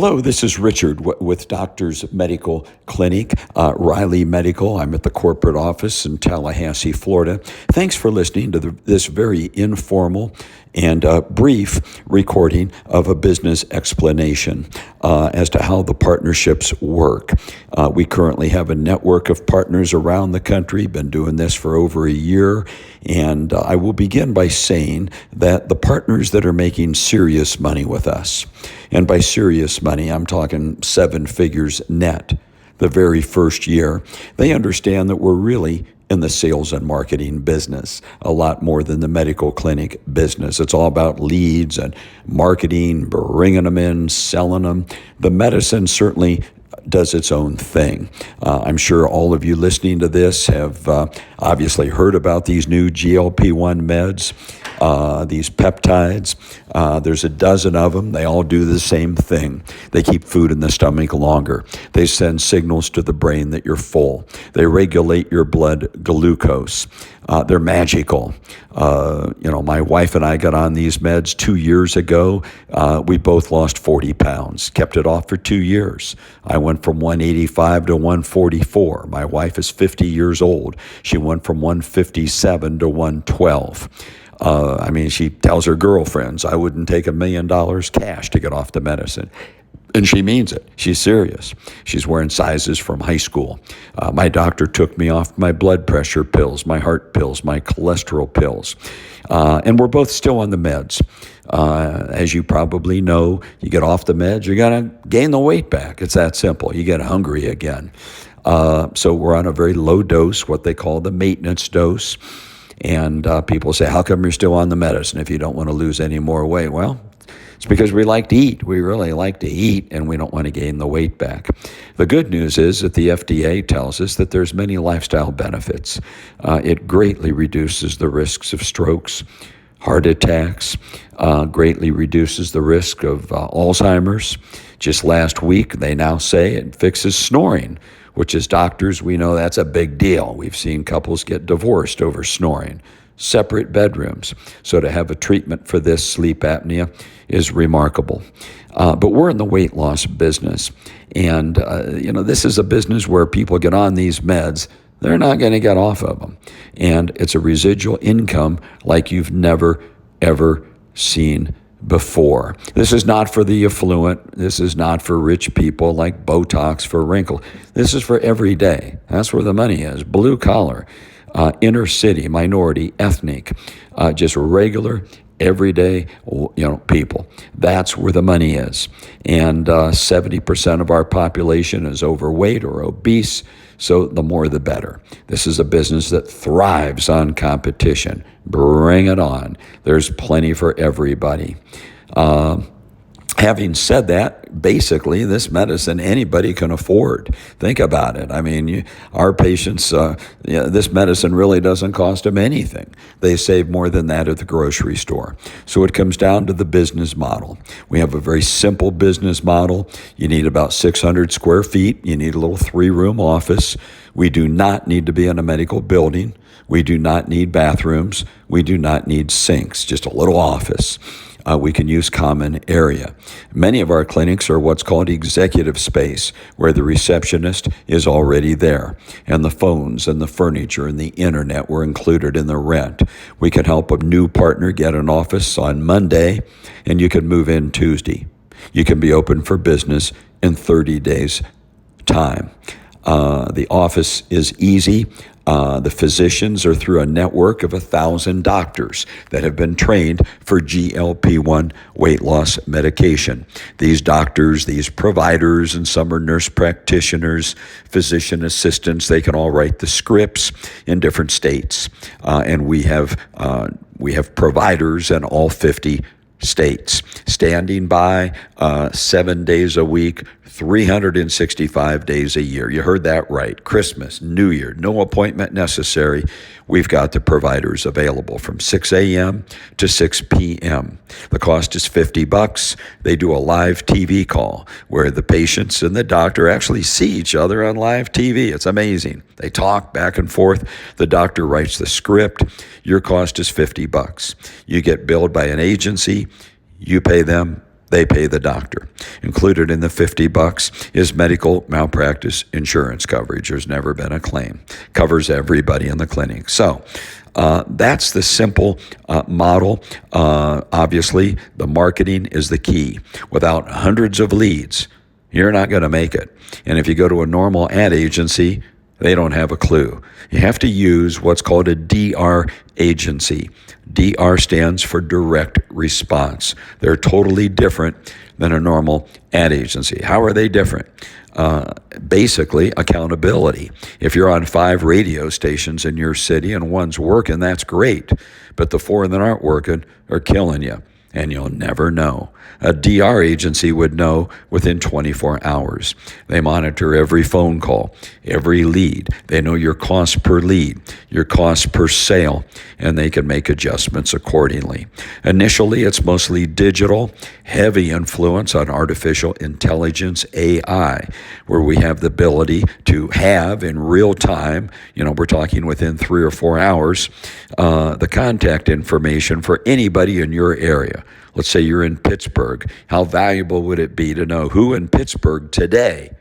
Hello, this is Richard with Doctors Medical Clinic, Riley Medical. I'm at the corporate office in Tallahassee, Florida. Thanks for listening to this very informal and brief recording of a business explanation as to how the partnerships work. We currently have a network of partners around the country, been doing this for over a year, and I will begin by saying that the partners that are making serious money with us, and by serious money, I'm talking 7 figures net the very first year, they understand that we're really in the sales and marketing business, a lot more than the medical clinic business. It's all about leads and marketing, bringing them in, selling them. The medicine certainly does its own thing. I'm sure all of you listening to this have obviously heard about these new GLP-1 meds, these peptides. There's a dozen of them. They all do the same thing. They keep food in the stomach longer. They send signals to the brain that you're full. They regulate your blood glucose. They're magical. My wife and I got on these meds 2 years ago. We both lost 40 pounds, kept it off for 2 years. I went from 185 to 144. My wife is 50 years old. She went from 157 to 112. She tells her girlfriends, I wouldn't take $1 million cash to get off the medicine. And she means it. She's serious. She's wearing sizes from high school. My doctor took me off my blood pressure pills, my heart pills, my cholesterol pills. And we're both still on the meds. As you probably know, you get off the meds, you're going to gain the weight back. It's that simple. You get hungry again. So we're on a very low dose, what they call the maintenance dose. And people say, how come you're still on the medicine if you don't want to lose any more weight? Well, it's because we like to eat. We really like to eat, and we don't want to gain the weight back. The good news is that the FDA tells us that there's many lifestyle benefits. It greatly reduces the risks of strokes, heart attacks, greatly reduces the risk of Alzheimer's. Just last week, they now say it fixes snoring, which as doctors, we know that's a big deal. We've seen couples get divorced over snoring. Separate bedrooms. So to have a treatment for this sleep apnea is remarkable. But we're in the weight loss business. And, this is a business where people get on these meds. They're not going to get off of them. And it's a residual income like you've never, ever seen before. This is not for the affluent. This is not for rich people like Botox for wrinkle. This is for every day. That's where the money is. Blue collar. Inner city, minority, ethnic, just regular, everyday, people. That's where the money is. And 70% of our population is overweight or obese, so the more the better. This is a business that thrives on competition. Bring it on. There's plenty for everybody. Having said that, basically, this medicine anybody can afford. Think about it. Our patients, this medicine really doesn't cost them anything. They save more than that at the grocery store. So it comes down to the business model. We have a very simple business model. You need about 600 square feet. You need a little 3-room office. We do not need to be in a medical building. We do not need bathrooms. We do not need sinks, just a little office. We can use common area. Many of our clinics are what's called executive space, where the receptionist is already there, and the phones and the furniture and the internet were included in the rent. We can help a new partner get an office on Monday, and you can move in Tuesday. You can be open for business in 30 days' time. The office is easy. The physicians are through a network of 1,000 doctors that have been trained for GLP-1 weight loss medication. These doctors, these providers, and some are nurse practitioners, physician assistants, they can all write the scripts in different states. And we have providers in all 50 states, standing by 7 days a week, 365 days a year. You heard that right. Christmas, New Year, no appointment necessary. We've got the providers available from 6 a.m. to 6 p.m. The cost is $50. They do a live TV call where the patients and the doctor actually see each other on live TV. It's amazing. They talk back and forth. The doctor writes the script. Your cost is $50. You get billed by an agency. You pay them. They pay the doctor. Included in the $50 is medical malpractice insurance coverage. There's never been a claim. Covers everybody in the clinic. So that's the simple model. Obviously, the marketing is the key. Without hundreds of leads, you're not going to make it. And if you go to a normal ad agency, they don't have a clue. You have to use what's called a DR agency. DR stands for direct response. They're totally different than a normal ad agency. How are they different? Basically, accountability. If you're on 5 radio stations in your city and one's working, that's great. But the 4 that aren't working are killing you, and you'll never know. A DR agency would know within 24 hours. They monitor every phone call, every lead. They know your cost per lead, your cost per sale, and they can make adjustments accordingly. Initially, it's mostly digital, heavy influence on artificial intelligence, AI, where we have the ability to have in real time, we're talking within 3 or 4 hours, the contact information for anybody in your area. Let's say you're in Pittsburgh. How valuable would it be to know who in Pittsburgh today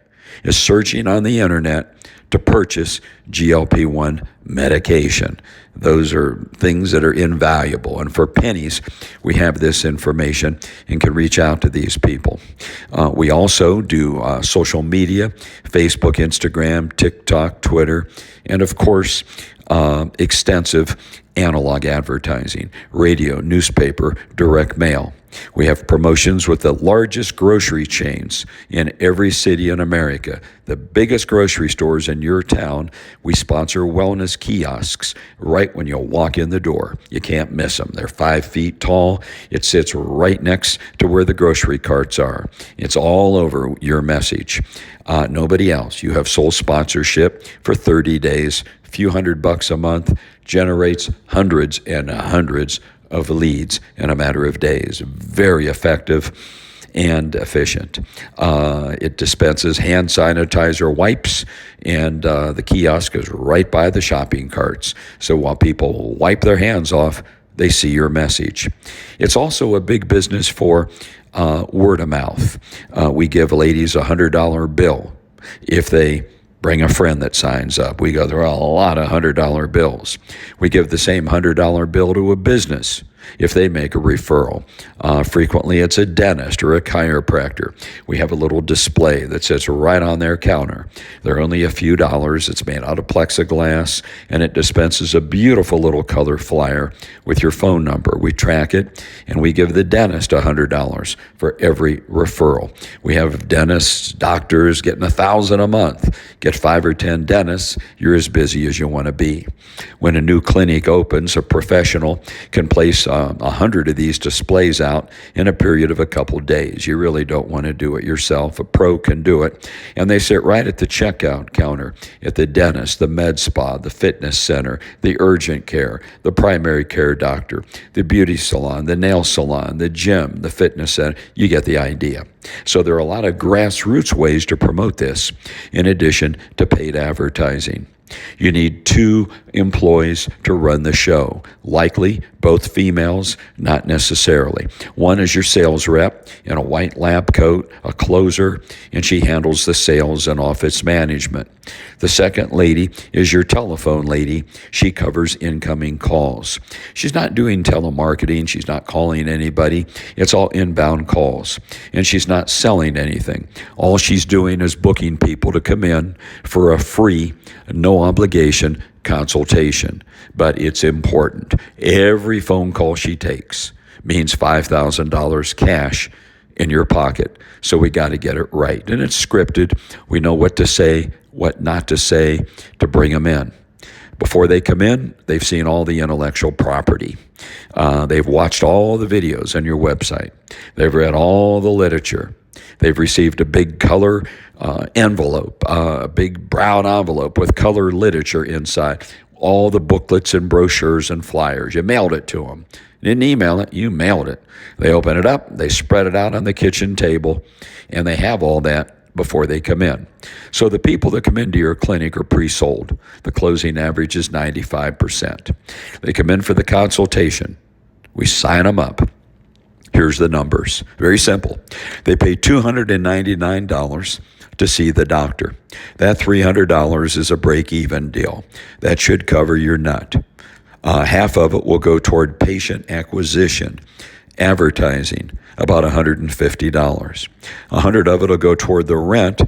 is searching on the internet to purchase GLP-1 medication? Those are things that are invaluable. And for pennies, we have this information and can reach out to these people. We also do social media, Facebook, Instagram, TikTok, Twitter, and of course, extensive analog advertising, radio, newspaper, direct mail. We have promotions with the largest grocery chains in every city in America. The biggest grocery stores in your town, we sponsor wellness kiosks right when you walk in the door. You can't miss them. They're 5 feet tall. It sits right next to where the grocery carts are. It's all over your message. Nobody else. You have sole sponsorship for 30 days, a few $100 a month, generates hundreds and hundreds of leads in a matter of days. Very effective and efficient. It dispenses hand sanitizer wipes, and the kiosk is right by the shopping carts. So while people wipe their hands off, they see your message. It's also a big business for word of mouth. We give ladies a $100 bill if they bring a friend that signs up. We go through a lot of $100 bills. We give the same $100 bill to a business if they make a referral. Frequently, it's a dentist or a chiropractor. We have a little display that sits right on their counter. They're only a few dollars. It's made out of plexiglass, and it dispenses a beautiful little color flyer with your phone number. We track it, and we give the dentist $100 for every referral. We have dentists, doctors getting $1,000 a month. Get 5 or 10 dentists, you're as busy as you want to be. When a new clinic opens, a professional can place 100 of these displays out in a period of a couple days. You really don't want to do it yourself. A pro can do it. And they sit right at the checkout counter at the dentist, the med spa, the fitness center, the urgent care, the primary care doctor, the beauty salon, the nail salon, the gym, the fitness center. You get the idea. So there are a lot of grassroots ways to promote this, in addition to paid advertising. You need 2 employees to run the show. Likely both females, not necessarily. One is your sales rep in a white lab coat, a closer, and she handles the sales and office management. The second lady is your telephone lady. She covers incoming calls. She's not doing telemarketing. She's not calling anybody. It's all inbound calls. And she's not selling anything. All she's doing is booking people to come in for a free, no obligation consultation. But it's important. Every phone call she takes means $5,000 cash in your pocket. So we got to get it right. And it's scripted. We know what to say, what not to say to bring them in. Before they come in, they've seen all the intellectual property. They've watched all the videos on your website. They've read all the literature. They've received a big color envelope, a big brown envelope with color literature inside, all the booklets and brochures and flyers. You mailed it to them. You didn't email it, you mailed it. They open it up, they spread it out on the kitchen table, and they have all that before they come in. So the people that come into your clinic are pre-sold. The closing average is 95%. They come in for the consultation. We sign them up. Here's the numbers. Very simple. They pay $299 to see the doctor. That $300 is a break-even deal. That should cover your nut. Half of it will go toward patient acquisition, advertising, about $150. $100 of it will go toward the rent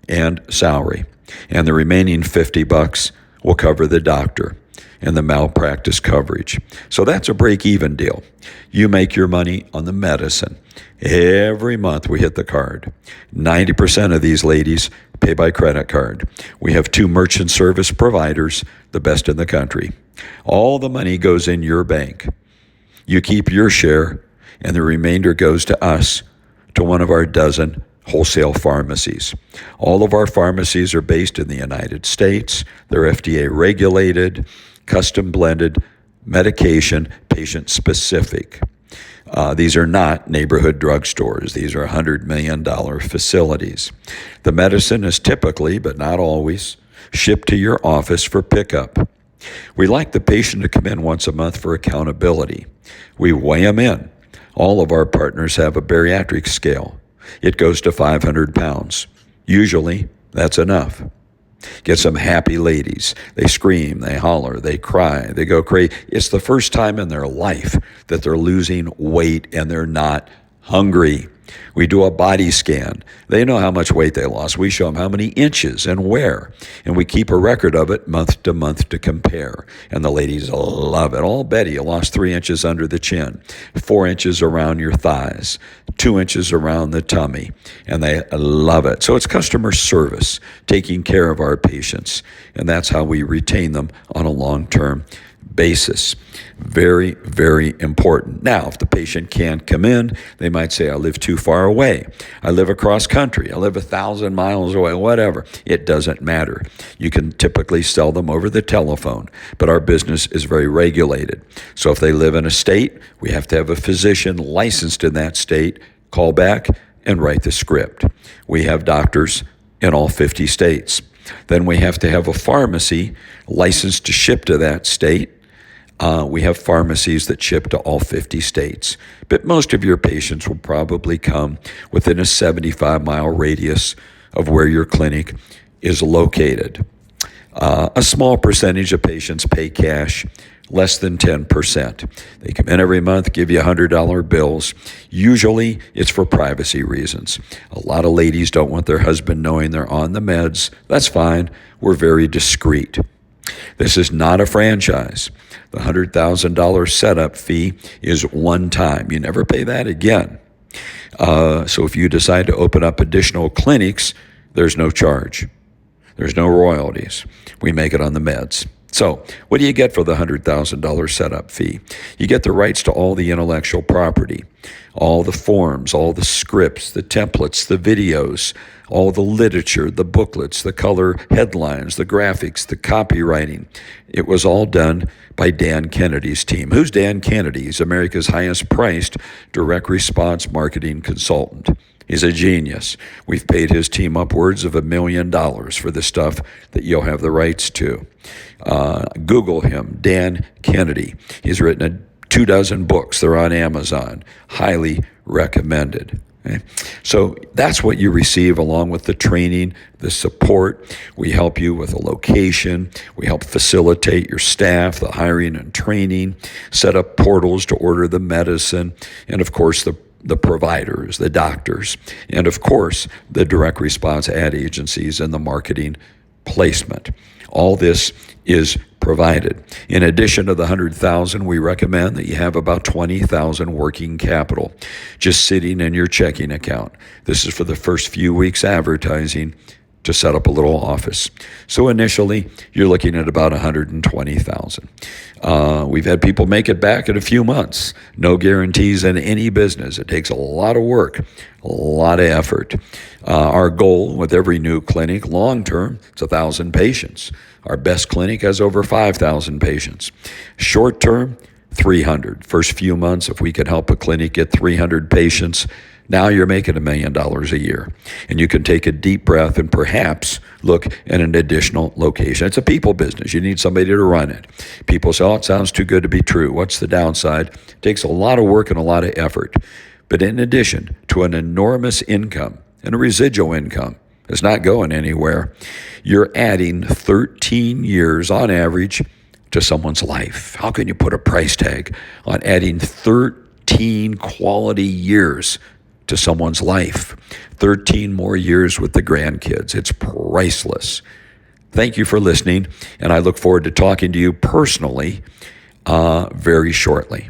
and salary, and the remaining $50 will cover the doctor and the malpractice coverage. So that's a break-even deal. You make your money on the medicine. Every month we hit the card. 90% of these ladies pay by credit card. We have 2 merchant service providers, the best in the country. All the money goes in your bank. You keep your share, and the remainder goes to us, to one of our dozen wholesale pharmacies. All of our pharmacies are based in the United States. They're FDA regulated, custom blended medication, patient specific. These are not neighborhood drugstores. These are $100 million facilities. The medicine is typically, but not always, shipped to your office for pickup. We like the patient to come in once a month for accountability. We weigh them in. All of our partners have a bariatric scale. It goes to 500 pounds. Usually, that's enough. Get some happy ladies. They scream, they holler, they cry, they go crazy. It's the first time in their life that they're losing weight and they're not hungry. We do a body scan. They know how much weight they lost. We show them how many inches and where. And we keep a record of it month to month to compare. And the ladies love it. I'll bet you lost 3 inches under the chin, 4 inches around your thighs, 2 inches around the tummy. And they love it. So it's customer service, taking care of our patients. And that's how we retain them on a long-term basis. Very, very important. Now, if the patient can't come in, they might say, I live too far away. I live across country. I live 1,000 miles away, whatever. It doesn't matter. You can typically sell them over the telephone, but our business is very regulated. So if they live in a state, we have to have a physician licensed in that state, call back and write the script. We have doctors in all 50 states. Then we have to have a pharmacy licensed to ship to that state. We have pharmacies that ship to all 50 states. But most of your patients will probably come within a 75-mile radius of where your clinic is located. A small percentage of patients pay cash, less than 10%. They come in every month, give you $100 bills. Usually it's for privacy reasons. A lot of ladies don't want their husband knowing they're on the meds. That's fine. We're very discreet. This is not a franchise. The $100,000 setup fee is one time. You never pay that again. So if you decide to open up additional clinics, there's no charge. There's no royalties. We make it on the meds. So what do you get for the $100,000 setup fee? You get the rights to all the intellectual property, all the forms, all the scripts, the templates, the videos, all the literature, the booklets, the color headlines, the graphics, the copywriting. It was all done by Dan Kennedy's team. Who's Dan Kennedy? He's America's highest priced direct response marketing consultant. He's a genius. We've paid his team upwards of $1 million for the stuff that you'll have the rights to. Google him, Dan Kennedy. He's written 24 books. They're on Amazon. Highly recommended. Okay? So that's what you receive along with the training, the support. We help you with a location. We help facilitate your staff, the hiring and training, set up portals to order the medicine, and of course the providers, the doctors, and of course the direct response ad agencies and the marketing placement. All this is provided. In addition to the $100,000, we recommend that you have about $20,000 working capital just sitting in your checking account. This is for the first few weeks advertising to set up a little office. So initially, you're looking at about $120,000. We've had people make it back in a few months. No guarantees in any business. It takes a lot of work, a lot of effort. Our goal with every new clinic, long term, it's 1,000 patients. Our best clinic has over 5,000 patients. Short term, 300. First few months, if we could help a clinic get 300 patients, now you're making $1 million a year. And you can take a deep breath and perhaps look at an additional location. It's a people business. You need somebody to run it. People say, oh, it sounds too good to be true. What's the downside? It takes a lot of work and a lot of effort. But in addition to an enormous income and a residual income, it's not going anywhere, you're adding 13 years on average to someone's life. How can you put a price tag on adding 13 quality years to someone's life? 13 more years with the grandkids. It's priceless. Thank you for listening, and I look forward to talking to you personally very shortly.